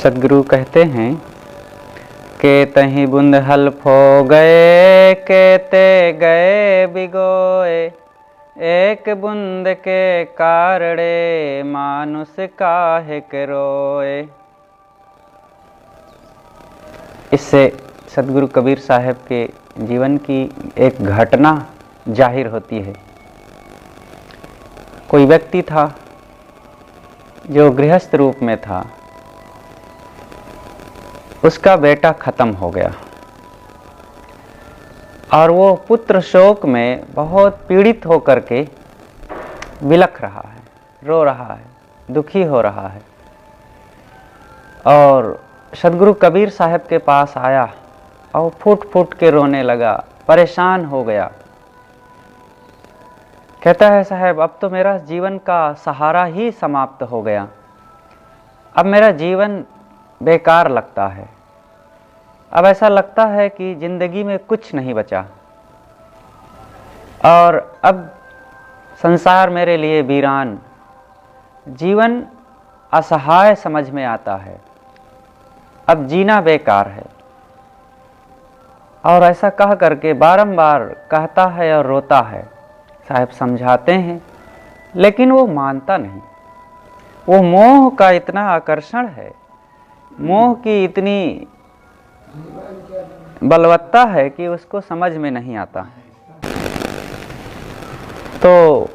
सदगुरु कहते हैं के तहीं बूंद हल्फो गए केते गए बिगोए, एक बूंद के कारणे मानुष काहे के रोए। इससे सदगुरु कबीर साहब के जीवन की एक घटना जाहिर होती है। कोई व्यक्ति था जो गृहस्थ रूप में था, उसका बेटा खत्म हो गया और वो पुत्र शोक में बहुत पीड़ित होकर के बिलख रहा है, रो रहा है, दुखी हो रहा है और सदगुरु कबीर साहब के पास आया और फूट फूट के रोने लगा, परेशान हो गया। कहता है, साहब अब तो मेरा जीवन का सहारा ही समाप्त हो गया, अब मेरा जीवन बेकार लगता है, अब ऐसा लगता है कि जिंदगी में कुछ नहीं बचा और अब संसार मेरे लिए वीरान, जीवन असहाय समझ में आता है, अब जीना बेकार है। और ऐसा कह करके बारंबार कहता है और रोता है। साहब समझाते हैं लेकिन वो मानता नहीं। वो मोह का इतना आकर्षण है, मोह की इतनी बलवत्ता है कि उसको समझ में नहीं आता। तो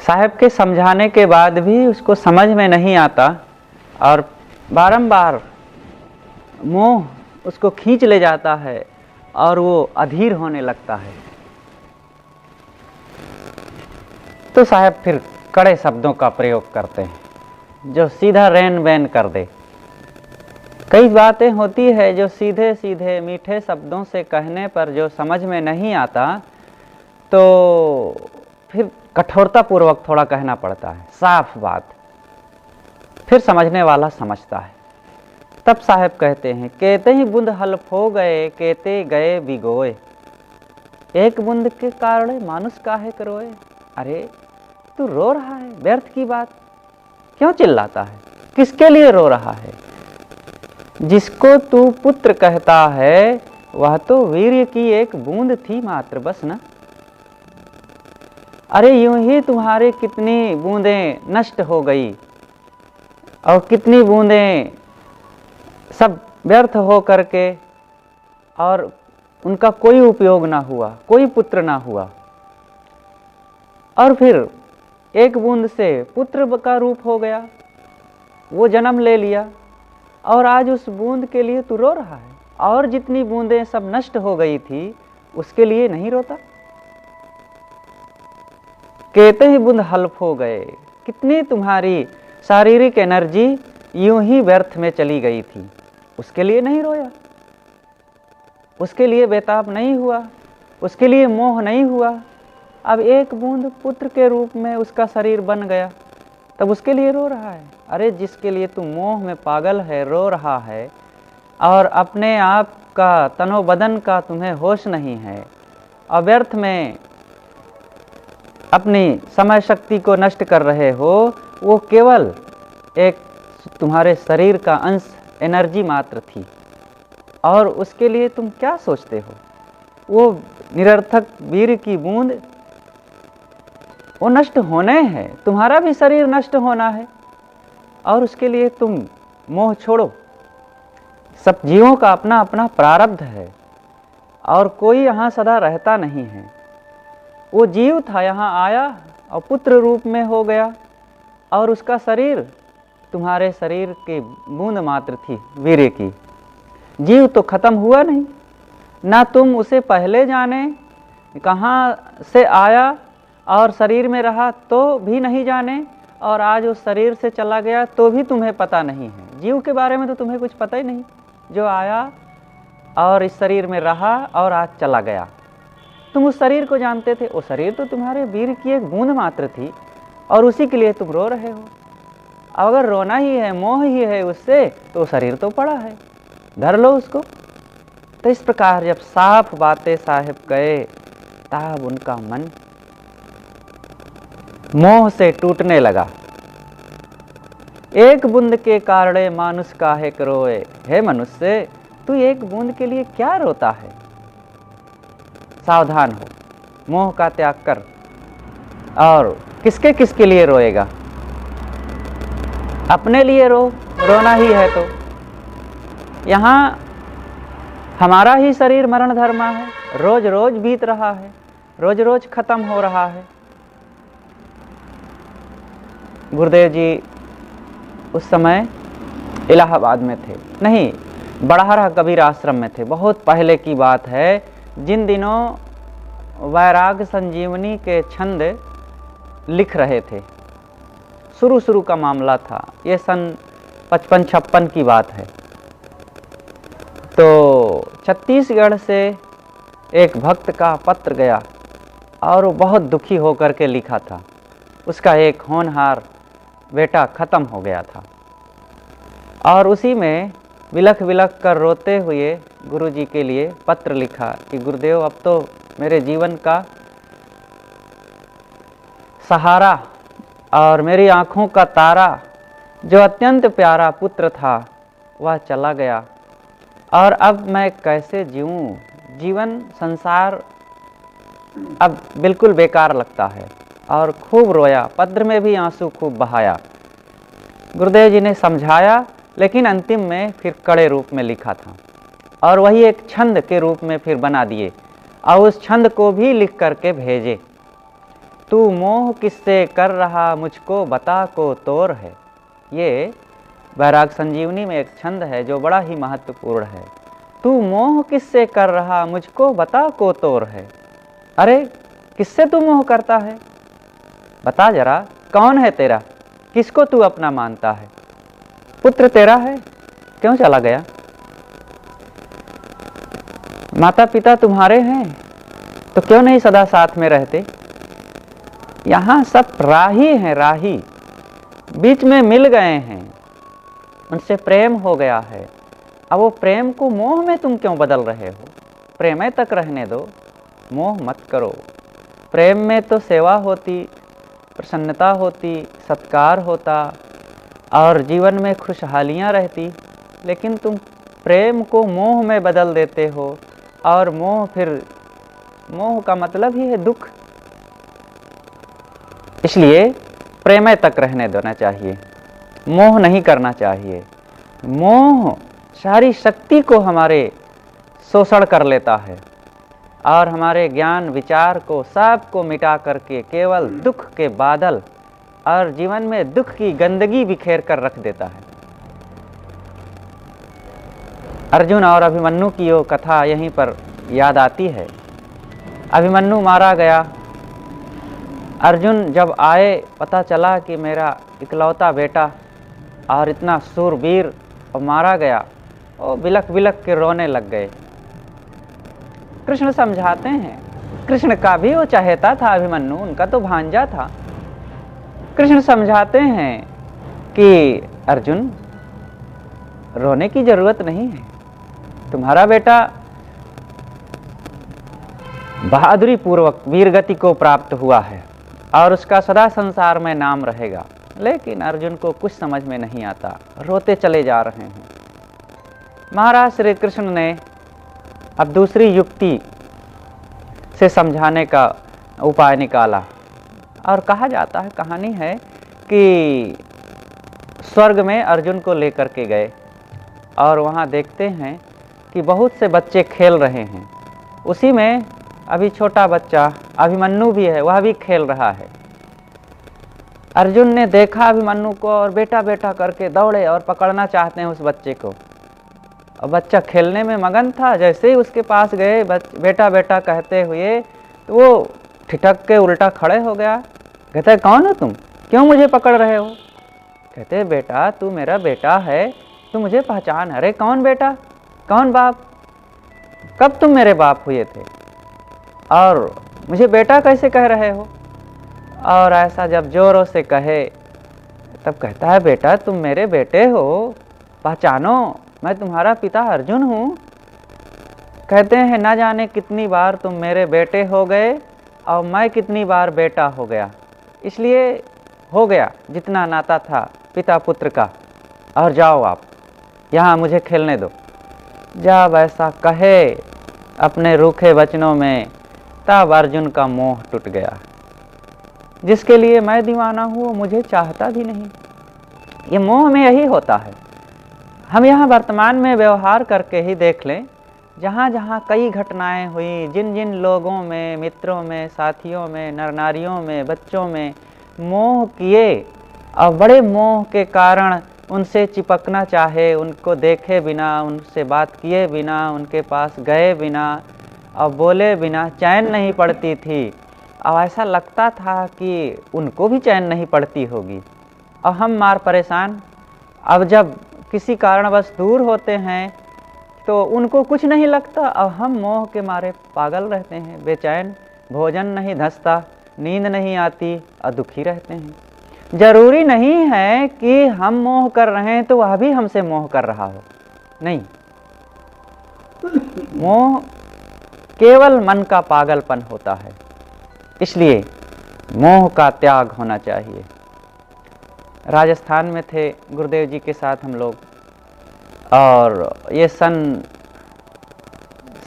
साहब के समझाने के बाद भी उसको समझ में नहीं आता और बारंबार मोह उसको खींच ले जाता है और वो अधीर होने लगता है। तो साहब फिर कड़े शब्दों का प्रयोग करते हैं जो सीधा रैन बैन कर दे। कई बातें होती है जो सीधे सीधे मीठे शब्दों से कहने पर जो समझ में नहीं आता तो फिर कठोरता पूर्वक थोड़ा कहना पड़ता है, साफ बात, फिर समझने वाला समझता है। तब साहब कहते हैं, केते ही बूंद हल्फ हो गए केते गए बिगोए, एक बूंद के कारण मानुष काहे करोए। अरे तू रो रहा है, व्यर्थ की बात क्यों चिल्लाता है, किसके लिए रो रहा है। जिसको तू पुत्र कहता है वह तो वीर्य की एक बूंद थी मात्र, बस ना। अरे यूं ही तुम्हारे कितनी बूंदें नष्ट हो गई और कितनी बूंदें सब व्यर्थ हो करके और उनका कोई उपयोग ना हुआ, कोई पुत्र ना हुआ। और फिर एक बूंद से पुत्र का रूप हो गया, वो जन्म ले लिया और आज उस बूंद के लिए तू रो रहा है। और जितनी बूंदें सब नष्ट हो गई थी उसके लिए नहीं रोता। कहते ही बूंद हल्फ हो गए, कितनी तुम्हारी शारीरिक एनर्जी यूं ही व्यर्थ में चली गई थी, उसके लिए नहीं रोया, उसके लिए बेताब नहीं हुआ, उसके लिए मोह नहीं हुआ। अब एक बूंद पुत्र के रूप में उसका शरीर बन गया, तब उसके लिए रो रहा है। अरे जिसके लिए तू मोह में पागल है, रो रहा है और अपने आप का तनो बदन का तुम्हें होश नहीं है और व्यर्थ में अपनी समय शक्ति को नष्ट कर रहे हो, वो केवल एक तुम्हारे शरीर का अंश, एनर्जी मात्र थी और उसके लिए तुम क्या सोचते हो। वो निरर्थक वीर की बूंद वो नष्ट होने हैं, तुम्हारा भी शरीर नष्ट होना है और उसके लिए तुम मोह छोड़ो। सब जीवों का अपना अपना प्रारब्ध है और कोई यहाँ सदा रहता नहीं है। वो जीव था, यहाँ आया और पुत्र रूप में हो गया और उसका शरीर तुम्हारे शरीर की बूंद मात्र थी वीर्य की। जीव तो खत्म हुआ नहीं, ना तुम उसे पहले जाने कहाँ से आया और शरीर में रहा तो भी नहीं जाने और आज उस शरीर से चला गया तो भी तुम्हें पता नहीं है। जीव के बारे में तो तुम्हें कुछ पता ही नहीं, जो आया और इस शरीर में रहा और आज चला गया। तुम उस शरीर को जानते थे, वो शरीर तो तुम्हारे वीर की एक बूंद मात्र थी और उसी के लिए तुम रो रहे हो। अगर रोना ही है, मोह ही है उससे, तो शरीर तो पड़ा है, धर लो उसको। तो इस प्रकार जब साफ बातें साहिब कहे तब उनका मन मोह से टूटने लगा। एक बूंद के कारणे मानुष काहे रोए। हे मनुष्य, तू एक बूंद के लिए क्या रोता है? सावधान हो, मोह का त्याग कर। और किसके किसके लिए रोएगा? अपने लिए रोना ही है। तो यहाँ हमारा ही शरीर मरण धर्मा है, रोज रोज बीत रहा है, रोज रोज खत्म हो रहा है। गुरुदेव जी उस समय इलाहाबाद में थे, नहीं, बड़हरा कबीर आश्रम में थे। बहुत पहले की बात है, जिन दिनों वैराग संजीवनी के छंद लिख रहे थे। शुरू का मामला था, ये सन 55-56 की बात है। तो छत्तीसगढ़ से एक भक्त का पत्र गया और वो बहुत दुखी होकर के लिखा था। उसका एक होनहार बेटा ख़त्म हो गया था और उसी में विलख विलख कर रोते हुए गुरुजी के लिए पत्र लिखा कि गुरुदेव, अब तो मेरे जीवन का सहारा और मेरी आँखों का तारा, जो अत्यंत प्यारा पुत्र था, वह चला गया और अब मैं कैसे जीऊँ? जीवन संसार अब बिल्कुल बेकार लगता है। और खूब रोया, पत्र में भी आंसू खूब बहाया। गुरुदेव जी ने समझाया, लेकिन अंतिम में फिर कड़े रूप में लिखा था और वही एक छंद के रूप में फिर बना दिए और उस छंद को भी लिख करके भेजे। तू मोह किससे कर रहा, मुझको बता को तोर है। ये वैराग संजीवनी में एक छंद है जो बड़ा ही महत्वपूर्ण है। तू मोह किससे कर रहा, मुझको बता को तोर है। अरे किससे तू मोह करता है? बता जरा, कौन है तेरा? किसको तू अपना मानता है? पुत्र तेरा है, क्यों चला गया? माता पिता तुम्हारे हैं, तो क्यों नहीं सदा साथ में रहते? यहाँ सब राही हैं, राही बीच में मिल गए हैं, उनसे प्रेम हो गया है। अब वो प्रेम को मोह में तुम क्यों बदल रहे हो? प्रेम तक रहने दो, मोह मत करो। प्रेम में तो सेवा होती, प्रसन्नता होती, सत्कार होता और जीवन में खुशहालियाँ रहती, लेकिन तुम प्रेम को मोह में बदल देते हो और मोह का मतलब ही है दुख। इसलिए प्रेम तक रहने देना चाहिए, मोह नहीं करना चाहिए। मोह सारी शक्ति को हमारे शोषण कर लेता है और हमारे ज्ञान विचार को सबको मिटा करके केवल दुख के बादल और जीवन में दुख की गंदगी बिखेर कर रख देता है। अर्जुन और अभिमन्यु की वो कथा यहीं पर याद आती है। अभिमन्यु मारा गया। अर्जुन जब आए, पता चला कि मेरा इकलौता बेटा और इतना सूरवीर मारा गया, वो बिलख बिलख के रोने लग गए। कृष्ण समझाते हैं, कृष्ण का भी वो चाहता था अभिमन्यु, उनका तो भांजा था। कृष्ण समझाते हैं कि अर्जुन, रोने की जरूरत नहीं है, तुम्हारा बेटा बहादुरी पूर्वक वीरगति को प्राप्त हुआ है और उसका सदा संसार में नाम रहेगा। लेकिन अर्जुन को कुछ समझ में नहीं आता, रोते चले जा रहे हैं। महाराज श्री कृष्ण ने अब दूसरी युक्ति से समझाने का उपाय निकाला और कहा जाता है, कहानी है कि स्वर्ग में अर्जुन को लेकर के गए और वहाँ देखते हैं कि बहुत से बच्चे खेल रहे हैं। उसी में अभी छोटा बच्चा अभिमन्यु भी है, वह भी खेल रहा है। अर्जुन ने देखा अभिमन्यु को और बेटा बेटा करके दौड़े और पकड़ना चाहते हैं उस बच्चे को। और बच्चा खेलने में मगन था। जैसे ही उसके पास गए बेटा बेटा कहते हुए, तो वो ठिठक के उल्टा खड़े हो गया। कहते, कौन हो तुम, क्यों मुझे पकड़ रहे हो? कहते, बेटा तू मेरा बेटा है, तू मुझे पहचान। अरे कौन बेटा, कौन बाप, कब तुम मेरे बाप हुए थे और मुझे बेटा कैसे कह रहे हो? और ऐसा जब जोरों से कहे तब कहता है, बेटा तुम मेरे बेटे हो, पहचानो, मैं तुम्हारा पिता अर्जुन हूँ। कहते हैं, ना जाने कितनी बार तुम मेरे बेटे हो गए और मैं कितनी बार बेटा हो गया, इसलिए हो गया जितना नाता था पिता पुत्र का, और जाओ आप, यहाँ मुझे खेलने दो। जब ऐसा कहे अपने रूखे वचनों में, तब अर्जुन का मोह टूट गया। जिसके लिए मैं दीवाना हूँ वो मुझे चाहता भी नहीं। ये मोह में यही होता है। हम यहाँ वर्तमान में व्यवहार करके ही देख लें, जहाँ जहाँ कई घटनाएं हुई, जिन जिन लोगों में, मित्रों में, साथियों में, नर नारियों में, बच्चों में मोह किए, और बड़े मोह के कारण उनसे चिपकना चाहे, उनको देखे बिना, उनसे बात किए बिना, उनके पास गए बिना और बोले बिना चैन नहीं पड़ती थी। और ऐसा लगता था कि उनको भी चैन नहीं पड़ती होगी, और हम मार परेशान। अब जब किसी कारणवश दूर होते हैं तो उनको कुछ नहीं लगता, और हम मोह के मारे पागल रहते हैं, बेचैन, भोजन नहीं धंसता, नींद नहीं आती और दुखी रहते हैं। जरूरी नहीं है कि हम मोह कर रहे हैं तो वह भी हमसे मोह कर रहा हो, नहीं। मोह केवल मन का पागलपन होता है, इसलिए मोह का त्याग होना चाहिए। राजस्थान में थे गुरुदेव जी के साथ हम लोग, और ये सन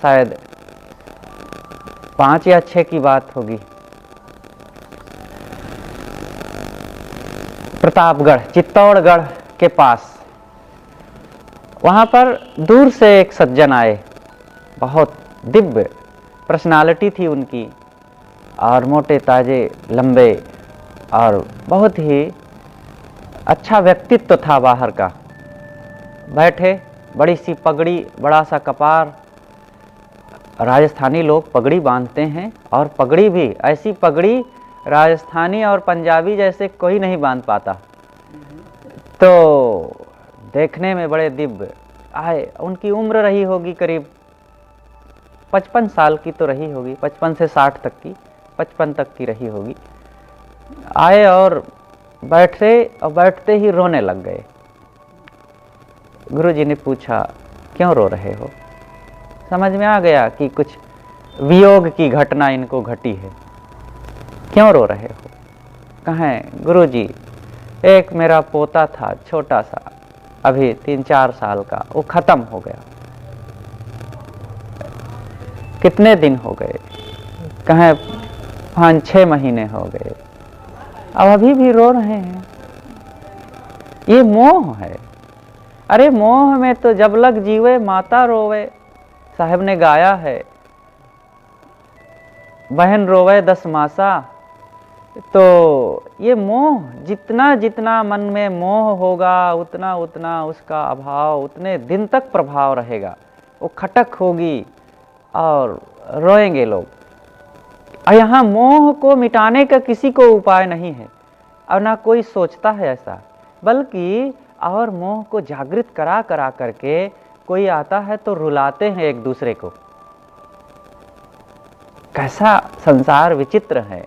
शायद 5 या 6 की बात होगी। प्रतापगढ़, चित्तौड़गढ़ के पास, वहाँ पर दूर से एक सज्जन आए। बहुत दिव्य पर्सनालिटी थी उनकी, और मोटे ताजे लंबे, और बहुत ही अच्छा व्यक्तित्व था बाहर का। बैठे, बड़ी सी पगड़ी, बड़ा सा कपार। राजस्थानी लोग पगड़ी बांधते हैं, और पगड़ी भी ऐसी पगड़ी राजस्थानी और पंजाबी जैसे कोई नहीं बांध पाता। तो देखने में बड़े दिव्य आए। उनकी उम्र रही होगी करीब 55 साल की तो रही होगी, 55 से 60 तक की, 55 तक की रही होगी। आए और बैठे, और बैठते ही रोने लग गए। गुरुजी ने पूछा, क्यों रो रहे हो? समझ में आ गया कि कुछ वियोग की घटना इनको घटी है। क्यों रो रहे हो? कहें, गुरुजी, एक मेरा पोता था छोटा सा, अभी 3-4 साल का, वो खत्म हो गया। कितने दिन हो गए? कहें, 5-6 महीने हो गए। अब अभी भी रो रहे हैं। ये मोह है। अरे मोह में तो जब लग जीवे माता रोवे, साहब ने गाया है। बहन रोवे 10 मासा। तो ये मोह, जितना जितना मन में मोह होगा, उतना उतना उसका अभाव, उतने दिन तक प्रभाव रहेगा। वो खटक होगी और रोएंगे लोग। और यहाँ मोह को मिटाने का किसी को उपाय नहीं है, और ना कोई सोचता है ऐसा, बल्कि और मोह को जागृत करा करा करके कोई आता है तो रुलाते हैं एक दूसरे को। कैसा संसार विचित्र है।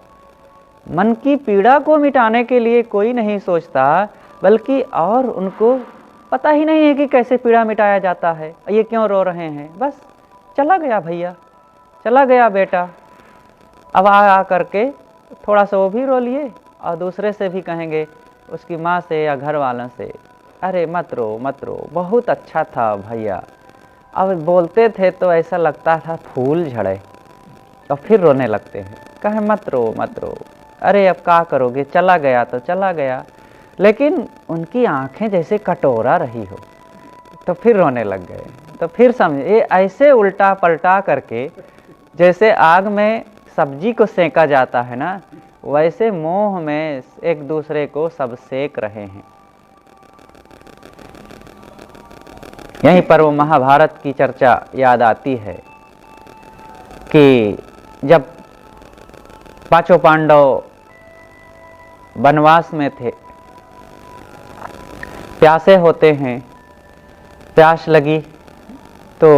मन की पीड़ा को मिटाने के लिए कोई नहीं सोचता, बल्कि और उनको पता ही नहीं है कि कैसे पीड़ा मिटाया जाता है। ये क्यों रो रहे हैं? बस चला गया भैया, चला गया बेटा। अब आ करके थोड़ा सा वो भी रो लिए, और दूसरे से भी कहेंगे, उसकी माँ से या घर वालों से, अरे मत रो मत रो, बहुत अच्छा था भैया। अब बोलते थे तो ऐसा लगता था फूल झड़े, और फिर रोने लगते हैं। कहे मत रो मत रो, अरे अब क्या करोगे, चला गया तो चला गया। लेकिन उनकी आंखें जैसे कटोरा रही हो, तो फिर रोने लग गए। तो फिर समझे, ये ऐसे उल्टा पलटा करके, जैसे आग में सब्जी को सेका जाता है ना, वैसे मोह में एक दूसरे को सब सेक रहे हैं। यहीं पर वो महाभारत की चर्चा याद आती है कि जब 5 पांडव वनवास में थे, प्यासे होते हैं, प्यास लगी, तो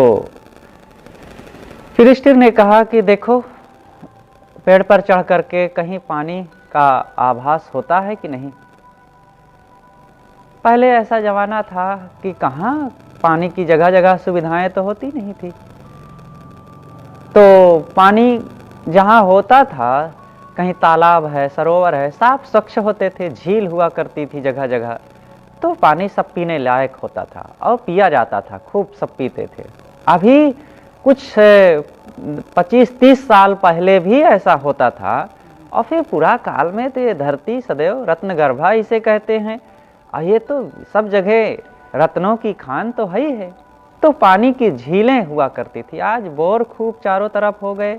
युधिष्ठिर ने कहा कि देखो पेड़ पर चढ़ करके कहीं पानी का आभास होता है कि नहीं। पहले ऐसा जमाना था कि कहाँ पानी की जगह जगह सुविधाएं तो होती नहीं थी। तो पानी जहाँ होता था, कहीं तालाब है, सरोवर है, साफ स्वच्छ होते थे, झील हुआ करती थी जगह जगह, तो पानी सब पीने लायक होता था और पिया जाता था, खूब सब पीते थे। अभी कुछ 25-30 साल पहले भी ऐसा होता था, और फिर पूरा काल में तो ये धरती सदैव रत्नगर्भा इसे कहते हैं, और ये तो सब जगह रत्नों की खान तो है ही है। तो पानी की झीलें हुआ करती थी, आज बोर खूब चारों तरफ हो गए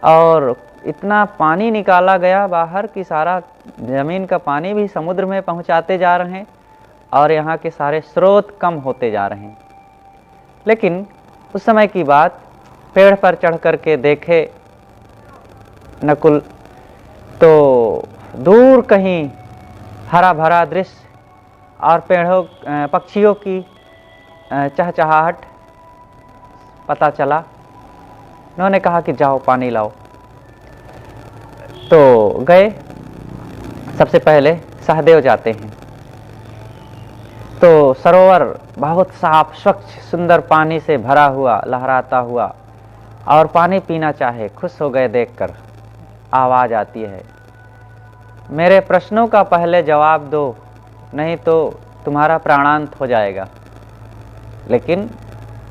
और इतना पानी निकाला गया बाहर कि सारा ज़मीन का पानी भी समुद्र में पहुंचाते जा रहे हैं और यहाँ के सारे स्रोत कम होते जा रहे हैं। लेकिन उस समय की बात, पेड़ पर चढ़ कर के देखे नकुल तो दूर कहीं हरा भरा दृश्य और पेड़ों पक्षियों की चहचहाहट पता चला। उन्होंने कहा कि जाओ पानी लाओ। तो गए, सबसे पहले सहदेव जाते हैं। तो सरोवर बहुत साफ स्वच्छ सुंदर पानी से भरा हुआ लहराता हुआ, और पानी पीना चाहे, खुश हो गए देखकर। आवाज़ आती है, मेरे प्रश्नों का पहले जवाब दो, नहीं तो तुम्हारा प्राणांत हो जाएगा। लेकिन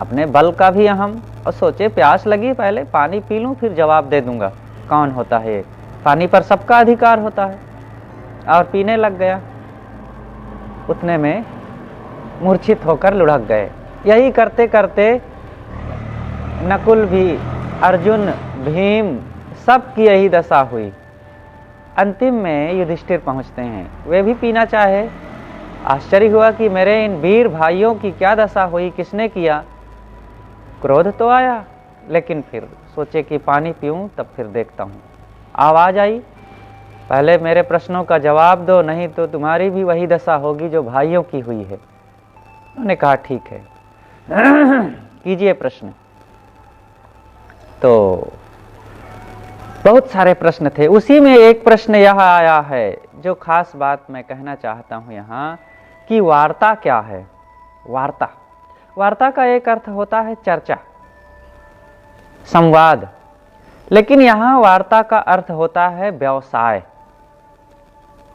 अपने बल का भी अहम, और सोचे प्यास लगी, पहले पानी पी लूं फिर जवाब दे दूंगा। कौन होता है, पानी पर सबका अधिकार होता है। और पीने लग गया। उतने में मूर्छित होकर लुढ़क गए। यही करते करते नकुल भी, अर्जुन, भीम, सब की यही दशा हुई। अंतिम में युधिष्ठिर पहुंचते हैं, वे भी पीना चाहे। आश्चर्य हुआ कि मेरे इन वीर भाइयों की क्या दशा हुई, किसने किया। क्रोध तो आया, लेकिन फिर सोचे कि पानी पीऊं तब फिर देखता हूं। आवाज आई, पहले मेरे प्रश्नों का जवाब दो, नहीं तो तुम्हारी भी वही दशा होगी जो भाइयों की हुई है। उन्होंने कहा ठीक है, कीजिए प्रश्न। तो बहुत सारे प्रश्न थे, उसी में एक प्रश्न यह आया है जो खास बात मैं कहना चाहता हूं यहाँ, कि वार्ता क्या है। वार्ता, वार्ता का एक अर्थ होता है चर्चा, संवाद, लेकिन यहाँ वार्ता का अर्थ होता है व्यवसाय।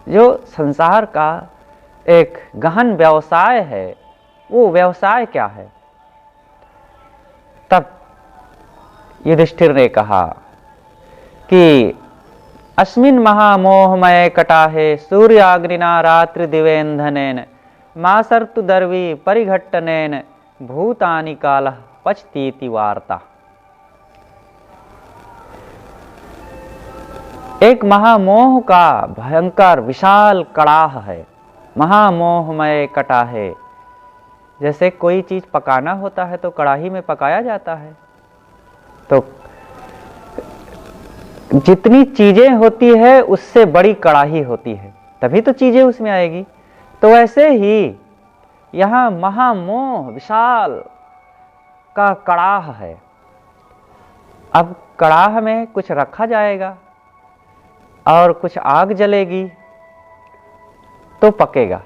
जो संसार का एक गहन व्यवसाय है, वो व्यवसाय क्या है। तब युधिष्ठिर ने कहा कि अस्मिन् महामोहमय कटाहे सूर्याग्निना रात्रि दिवेंधनेन मासर्तु दर्वी परिघट्टनेन भूतानि कालः पचतीति वार्ता। एक महामोह का भयंकर विशाल कड़ाह है, महामोहमय कटाहे। जैसे कोई चीज पकाना होता है तो कड़ाही में पकाया जाता है, तो जितनी चीजें होती है उससे बड़ी कड़ाही होती है, तभी तो चीजें उसमें आएगी। तो ऐसे ही यहाँ महामोह विशाल का कड़ाह है। अब कड़ाह में कुछ रखा जाएगा और कुछ आग जलेगी तो पकेगा।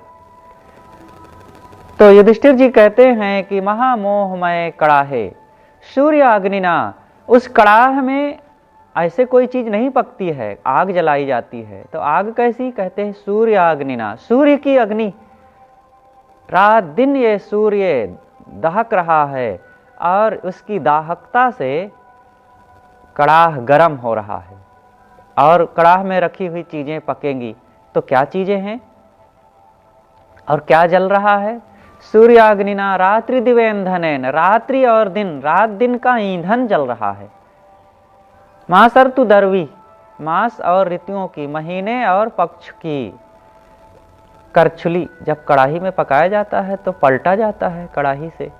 तो युधिष्ठिर जी कहते हैं कि महामोहमय कड़ाहे सूर्य अग्निना, उस कड़ाह में ऐसे कोई चीज नहीं पकती है, आग जलाई जाती है। तो आग कैसी, कहते हैं सूर्य अग्निना, सूर्य की अग्नि। रात दिन ये सूर्य दहक रहा है और उसकी दाहकता से कड़ाह गर्म हो रहा है और कड़ाह में रखी हुई चीजें पकेंगी। तो क्या चीजें हैं और क्या जल रहा है। सूर्याग्निना रात्रि दिवेंधनेन, रात्रि और दिन, रात दिन का ईंधन जल रहा है। मासर्तु दर्वी, मास और ऋतुओं की, महीने और पक्ष की करछुली। जब कड़ाही में पकाया जाता है तो पलटा जाता है कड़ाही से,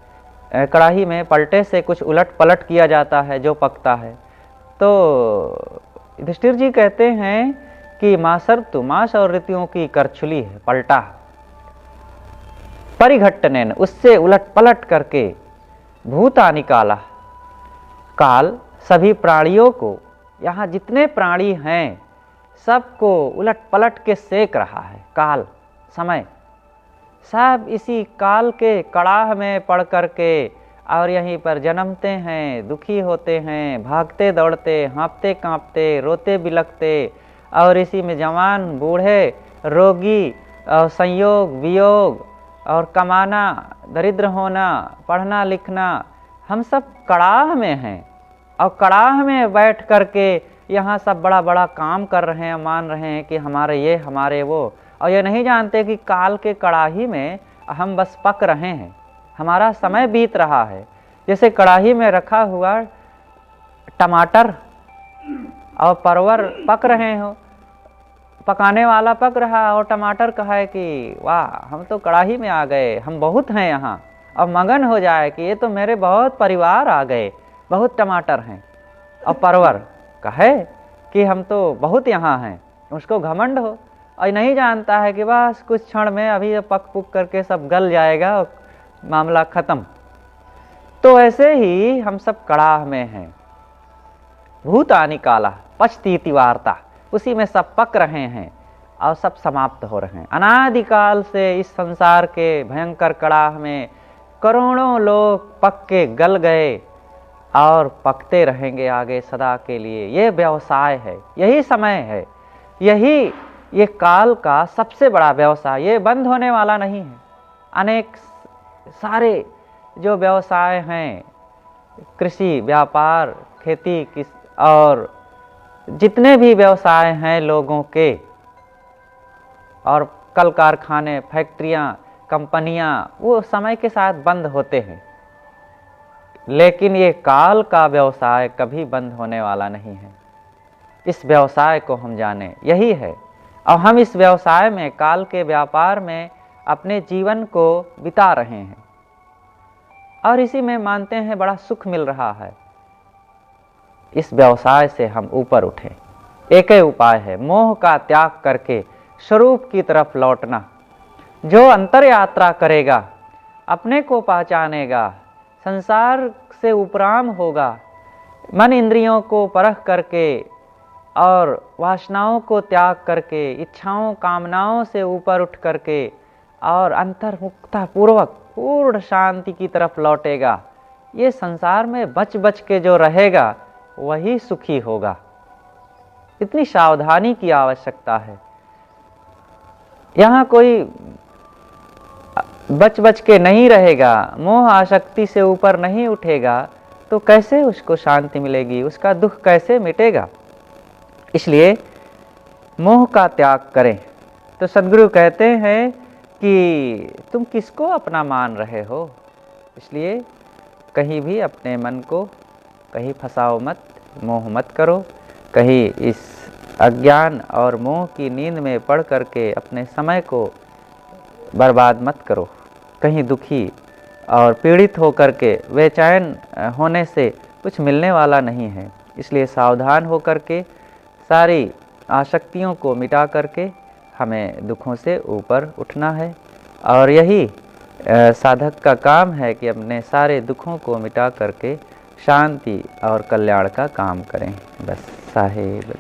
कड़ाही में पलटे से कुछ उलट पलट किया जाता है जो पकता है। तो युधिष्ठिर जी कहते हैं कि मासर्तु, मास और ऋतुओं की करछुली है, पलटा। परिघट्टनेन, उससे उलट पलट करके, भूतानि काला, काल सभी प्राणियों को, यहाँ जितने प्राणी हैं सबको उलट पलट के सेक रहा है। काल समय, सब इसी काल के कड़ाह में पड़ करके और यहीं पर जन्मते हैं, दुखी होते हैं, भागते दौड़ते, हाँफते कांपते, रोते बिलखते, और इसी में जवान बूढ़े रोगी और संयोग वियोग और कमाना, दरिद्र होना, पढ़ना लिखना, हम सब कड़ाह में हैं। और कड़ाह में बैठ करके यहाँ सब बड़ा बड़ा काम कर रहे हैं, मान रहे हैं कि हमारे ये हमारे वो, और ये नहीं जानते कि काल के कड़ाही में हम बस पक रहे हैं, हमारा समय बीत रहा है। जैसे कड़ाही में रखा हुआ टमाटर और परवर पक रहे हो, पकाने वाला पक रहा और टमाटर कहा है कि वाह हम तो कड़ाही में आ गए, हम बहुत हैं यहाँ, और मगन हो जाए कि ये तो मेरे बहुत परिवार आ गए, बहुत टमाटर हैं। और परवर कहे कि हम तो बहुत यहाँ हैं, उसको घमंड हो, और नहीं जानता है कि बस कुछ क्षण में अभी पक पुक करके सब गल जाएगा और मामला खत्म। तो ऐसे ही हम सब कड़ाह में हैं। भूतानि काला पचतीति वार्ता, उसी में सब पक रहे हैं और सब समाप्त हो रहे हैं। अनादिकाल से इस संसार के भयंकर कड़ाह में करोड़ों लोग पक के गल गए और पकते रहेंगे आगे सदा के लिए। ये व्यवसाय है, यही समय है, यही ये काल का सबसे बड़ा व्यवसाय, ये बंद होने वाला नहीं है। अनेक सारे जो व्यवसाय हैं, कृषि, व्यापार, खेती और जितने भी व्यवसाय हैं लोगों के, और कल कारखाने, फैक्ट्रियां, कंपनियां, वो समय के साथ बंद होते हैं, लेकिन ये काल का व्यवसाय कभी बंद होने वाला नहीं है। इस व्यवसाय को हम जाने, यही है। और हम इस व्यवसाय में, काल के व्यापार में अपने जीवन को बिता रहे हैं और इसी में मानते हैं बड़ा सुख मिल रहा है। इस व्यवसाय से हम ऊपर उठें। एक ही उपाय है, मोह का त्याग करके स्वरूप की तरफ लौटना। जो अंतर यात्रा करेगा, अपने को पहचानेगा, संसार से उपराम होगा, मन इंद्रियों को परख करके और वासनाओं को त्याग करके, इच्छाओं कामनाओं से ऊपर उठ करके और अंतर्मुखता पूर्वक पूर्ण शांति की तरफ लौटेगा। ये संसार में बच बच के जो रहेगा वही सुखी होगा। इतनी सावधानी की आवश्यकता है। यहाँ कोई बच बच के नहीं रहेगा, मोह आसक्ति से ऊपर नहीं उठेगा, तो कैसे उसको शांति मिलेगी, उसका दुख कैसे मिटेगा। इसलिए मोह का त्याग करें। तो सद्गुरु कहते हैं कि तुम किसको अपना मान रहे हो, इसलिए कहीं भी अपने मन को कहीं फंसाओ मत, मोह मत करो, कहीं इस अज्ञान और मोह की नींद में पड़ करके अपने समय को बर्बाद मत करो। कहीं दुखी और पीड़ित होकर के बेचैन होने से कुछ मिलने वाला नहीं है। इसलिए सावधान होकर के सारी आसक्तियों को मिटा करके हमें दुखों से ऊपर उठना है। और यही साधक का काम है कि अपने सारे दुखों को मिटा करके शांति और कल्याण का काम करें। बस साहेब।